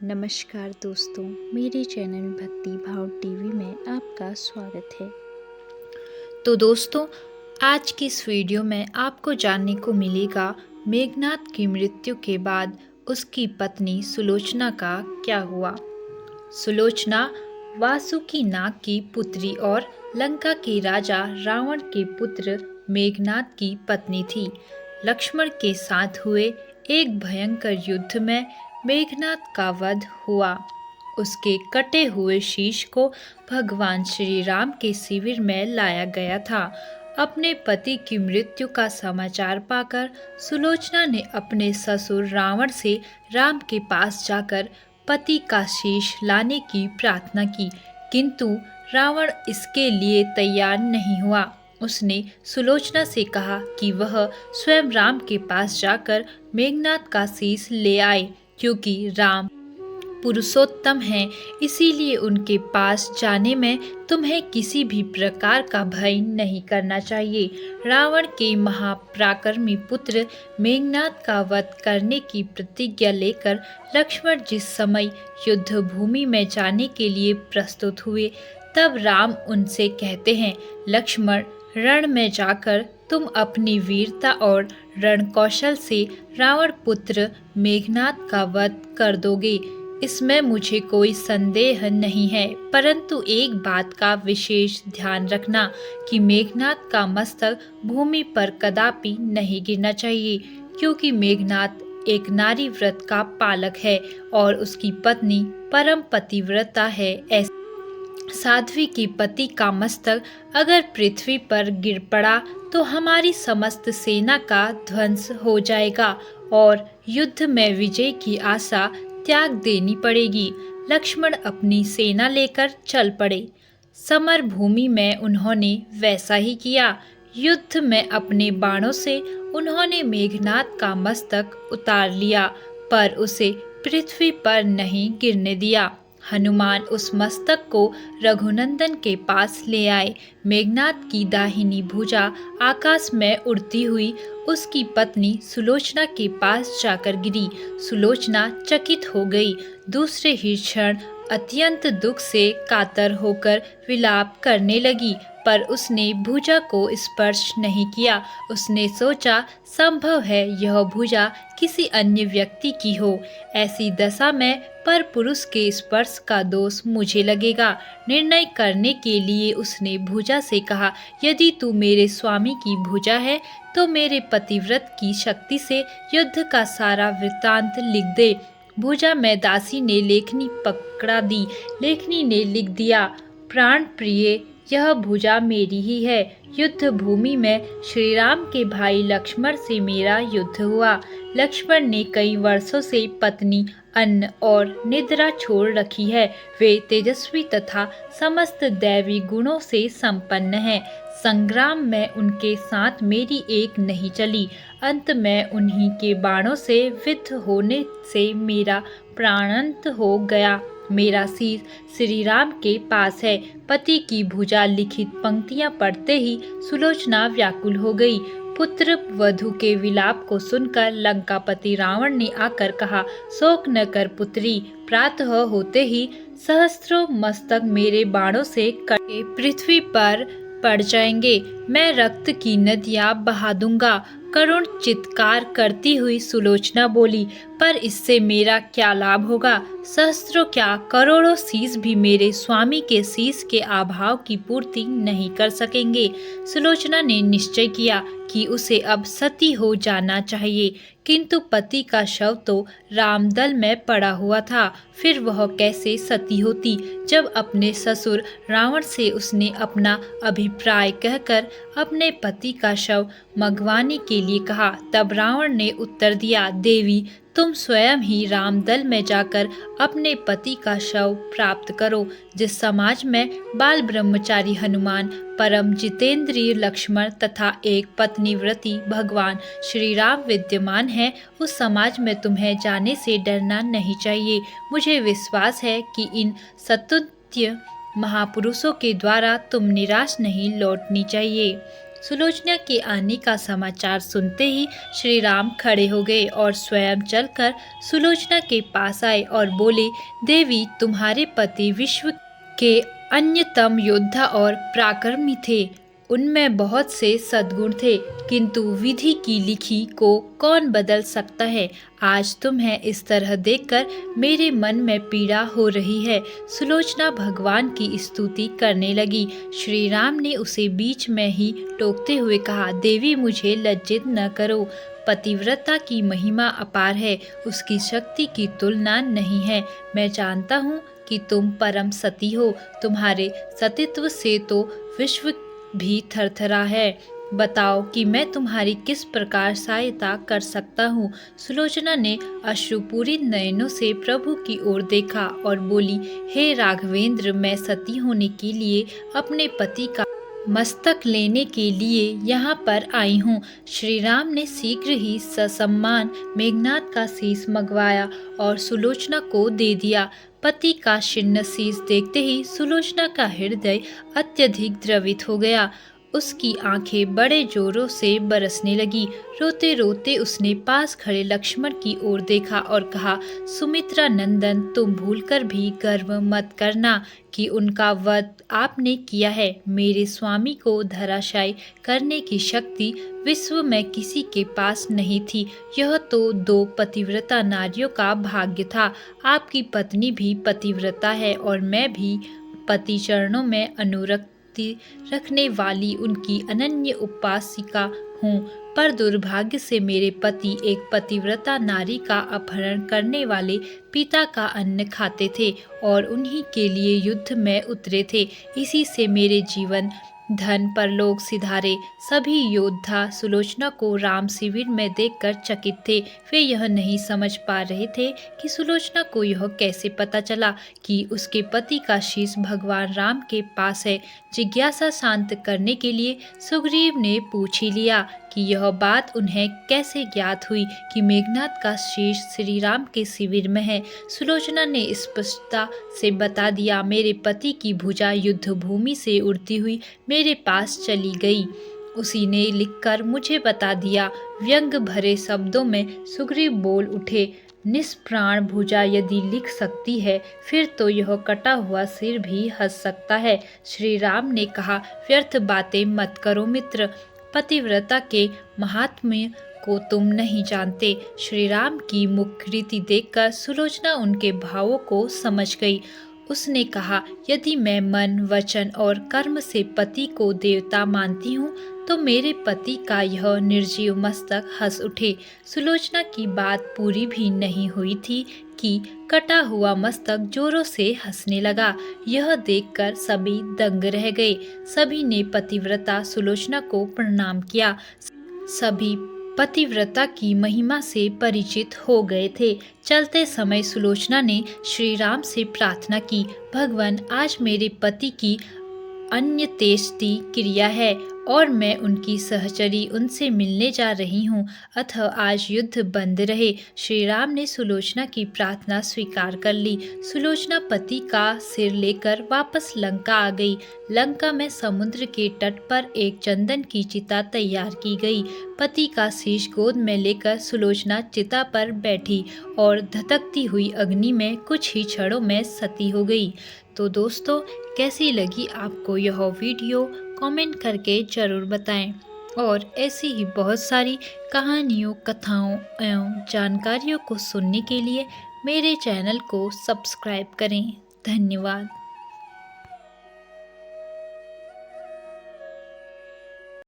नमस्कार दोस्तों, मेरे चैनल भक्ति भाव टीवी में आपका स्वागत है। तो दोस्तों, आज की इस वीडियो में आपको जानने को मिलेगा मेघनाद की मृत्यु के बाद उसकी पत्नी सुलोचना का क्या हुआ। सुलोचना वासुकी नाग की पुत्री और लंका के राजा रावण के पुत्र मेघनाद की पत्नी थी। लक्ष्मण के साथ हुए एक भयंकर युद्ध में मेघनाद का वध हुआ। उसके कटे हुए शीश को भगवान श्री राम के शिविर में लाया गया था। अपने पति की मृत्यु का समाचार पाकर सुलोचना ने अपने ससुर रावण से राम के पास जाकर पति का शीश लाने की प्रार्थना की, किंतु रावण इसके लिए तैयार नहीं हुआ। उसने सुलोचना से कहा कि वह स्वयं राम के पास जाकर मेघनाद का शीश ले आए, क्योंकि राम पुरुषोत्तम हैं, इसीलिए उनके पास जाने में तुम्हें किसी भी प्रकार का भय नहीं करना चाहिए। रावण के महापराक्रमी पुत्र मेघनाद का वध करने की प्रतिज्ञा लेकर लक्ष्मण जिस समय युद्ध भूमि में जाने के लिए प्रस्तुत हुए, तब राम उनसे कहते हैं, लक्ष्मण, रण में जाकर तुम अपनी वीरता और रण कौशल से रावण पुत्र मेघनाद का वध कर दोगे, इसमें मुझे कोई संदेह नहीं है। परंतु एक बात का विशेष ध्यान रखना कि मेघनाद का मस्तक भूमि पर कदापि नहीं गिरना चाहिए, क्योंकि मेघनाद एक नारी व्रत का पालक है और उसकी पत्नी परम पतिव्रता है। ऐसे साध्वी की पति का मस्तक अगर पृथ्वी पर गिर पड़ा तो हमारी समस्त सेना का ध्वंस हो जाएगा और युद्ध में विजय की आशा त्याग देनी पड़ेगी। लक्ष्मण अपनी सेना लेकर चल पड़े। समर भूमि में उन्होंने वैसा ही किया। युद्ध में अपने बाणों से उन्होंने मेघनाद का मस्तक उतार लिया, पर उसे पृथ्वी पर नहीं गिरने दिया। हनुमान उस मस्तक को रघुनंदन के पास ले आए। मेघनाद की दाहिनी भुजा आकाश में उड़ती हुई उसकी पत्नी सुलोचना के पास जाकर गिरी। सुलोचना चकित हो गई। दूसरे ही क्षण अत्यंत दुख से कातर होकर विलाप करने लगी, पर उसने भुजा को स्पर्श नहीं किया। उसने सोचा, संभव है यह भुजा किसी अन्य व्यक्ति की हो। ऐसी दशा में पर पुरुष के स्पर्श का दोष मुझे लगेगा। निर्णय करने के लिए उसने भुजा से कहा, यदि तू मेरे स्वामी की भुजा है तो मेरे पतिव्रत की शक्ति से युद्ध का सारा वृत्तांत लिख दे। भुजा में दासी ने लेखनी पकड़ा दी। लेखनी ने लिख दिया, प्राण प्रिय, यह भुजा मेरी ही है। युद्ध भूमि में श्री राम के भाई लक्ष्मण से मेरा युद्ध हुआ। लक्ष्मण ने कई वर्षों से पत्नी, अन्न और निद्रा छोड़ रखी है। वे तेजस्वी तथा समस्त दैवी गुणों से संपन्न हैं। संग्राम में उनके साथ मेरी एक नहीं चली। अंत में उन्हीं के बाणों से विद्ध होने से मेरा प्राणांत हो गया। मेरा शीश श्री राम के पास है। पति की भुजा लिखित पंक्तियां पढ़ते ही सुलोचना व्याकुल हो गई। पुत्र वधू के विलाप को सुनकर लंकापति रावण ने आकर कहा, शोक न कर पुत्री, प्रातः होते ही सहस्त्रों मस्तक मेरे बाणों से कटे पृथ्वी पर पड़ जाएंगे। मैं रक्त की नदियां बहा दूंगा। करुण चित्कार करती हुई सुलोचना बोली, पर इससे मेरा क्या लाभ होगा? सहस्त्रों क्या, करोड़ों शीश भी मेरे स्वामी के शीश के अभाव की पूर्ति नहीं कर सकेंगे। सुलोचना ने निश्चय किया कि उसे अब सती हो जाना चाहिए, किंतु पति का शव तो रामदल में पड़ा हुआ था। फिर वह कैसे सती होती? जब अपने ससुर रावण से उसने अपना अभिप्राय कहकर अपने पति का शव मंगवाने के लिए कहा, तब रावण ने उत्तर दिया, देवी, तुम स्वयं ही रामदल में जाकर अपने पति का शव प्राप्त करो। जिस समाज में बाल ब्रह्मचारी हनुमान, परम जितेंद्रिय लक्ष्मण तथा एक पत्नीव्रती भगवान श्री राम विद्यमान है, उस समाज में तुम्हें जाने से डरना नहीं चाहिए। मुझे विश्वास है कि इन सतुत्य महापुरुषों के द्वारा तुम निराश नहीं लौटनी चाहिए। सुलोचना के आने का समाचार सुनते ही श्री राम खड़े हो गए और स्वयं चलकर सुलोचना के पास आए और बोले, देवी, तुम्हारे पति विश्व के अन्यतम योद्धा और पराक्रमी थे। उनमें बहुत से सद्गुण थे, किंतु विधि की लिखी को कौन बदल सकता है। आज तुम्हें इस तरह देखकर मेरे मन में पीड़ा हो रही है। सुलोचना भगवान की स्तुति करने लगी। श्री राम ने उसे बीच में ही टोकते हुए कहा, देवी, मुझे लज्जित न करो। पतिव्रता की महिमा अपार है, उसकी शक्ति की तुलना नहीं है। मैं जानता हूँ कि तुम परम सती हो। तुम्हारे सतीत्व से तो विश्व भी थरथरा है। बताओ कि मैं तुम्हारी किस प्रकार सहायता कर सकता हूँ। सुलोचना ने अश्रुपूरी नयनों से प्रभु की ओर देखा और बोली, हे राघवेंद्र, मैं सती होने के लिए अपने पति का मस्तक लेने के लिए यहाँ पर आई हूँ। श्री राम ने शीघ्र ही ससम्मान मेघनाद का शीश मंगवाया और सुलोचना को दे दिया। पति का छिन्न शीश देखते ही सुलोचना का हृदय अत्यधिक द्रवित हो गया। उसकी आंखें बड़े जोरों से बरसने लगी। रोते रोते उसने पास खड़े लक्ष्मण की ओर देखा और कहा, सुमित्रा नंदन, तुम भूलकर भी गर्व मत करना कि उनका वध आपने किया है। मेरे स्वामी को धराशायी करने की शक्ति विश्व में किसी के पास नहीं थी। यह तो 2 पतिव्रता नारियों का भाग्य था। आपकी पत्नी भी पतिव्रता है और मैं भी पति चरणों में अनुरक्त रखने वाली उनकी अनन्य उपासिका हूँ। पर दुर्भाग्य से मेरे पति एक पतिव्रता नारी का अपहरण करने वाले पिता का अन्न खाते थे और उन्हीं के लिए युद्ध में उतरे थे। इसी से मेरे जीवन धन परलोक सिधारे। सभी योद्धा सुलोचना को राम शिविर में देखकर चकित थे। वे यह नहीं समझ पा रहे थे कि सुलोचना को यह कैसे पता चला कि उसके पति का शीश भगवान राम के पास है। जिज्ञासा शांत करने के लिए सुग्रीव ने पूछ ही लिया कि यह बात उन्हें कैसे ज्ञात हुई कि मेघनाद का शीश श्री राम के शिविर में है। सुलोचना ने स्पष्टता से बता दिया, मेरे पति की भुजा युद्ध भूमि से उड़ती हुई मेरे पास चली गई। उसी ने लिखकर मुझे बता दिया। व्यंग भरे शब्दों में सुग्रीव बोल उठे, निष्प्राण भुजा यदि लिख सकती है, फिर तो यह कटा हुआ सिर भी हंस सकता है। श्री राम ने कहा, व्यर्थ बातें मत करो मित्र, पतिव्रता के महात्म्य को तुम नहीं जानते। श्री राम की मुखरीति देखकर सुलोचना उनके भावों को समझ गई। उसने कहा, यदि मैं मन, वचन और कर्म से पति को देवता मानती हूँ तो मेरे पति का यह निर्जीव मस्तक हंस उठे। सुलोचना की बात पूरी भी नहीं हुई थी कि कटा हुआ मस्तक जोरों से हंसने लगा। यह देखकर सभी दंग रह गए। सभी ने पतिव्रता सुलोचना को प्रणाम किया। सभी पतिव्रता की महिमा से परिचित हो गए थे। चलते समय सुलोचना ने श्री राम से प्रार्थना की, भगवान, आज मेरे पति की अन्त्येष्टि क्रिया है और मैं उनकी सहचरी उनसे मिलने जा रही हूँ, अतः आज युद्ध बंद रहे। श्री राम ने सुलोचना की प्रार्थना स्वीकार कर ली। सुलोचना पति का सिर लेकर वापस लंका आ गई। लंका में समुद्र के तट पर एक चंदन की चिता तैयार की गई। पति का शीश गोद में लेकर सुलोचना चिता पर बैठी और धधकती हुई अग्नि में कुछ ही क्षणों में सती हो गई। तो दोस्तों, कैसी लगी आपको यह वीडियो, कमेंट करके ज़रूर बताएं और ऐसी ही बहुत सारी कहानियों, कथाओं एवं जानकारियों को सुनने के लिए मेरे चैनल को सब्सक्राइब करें। धन्यवाद।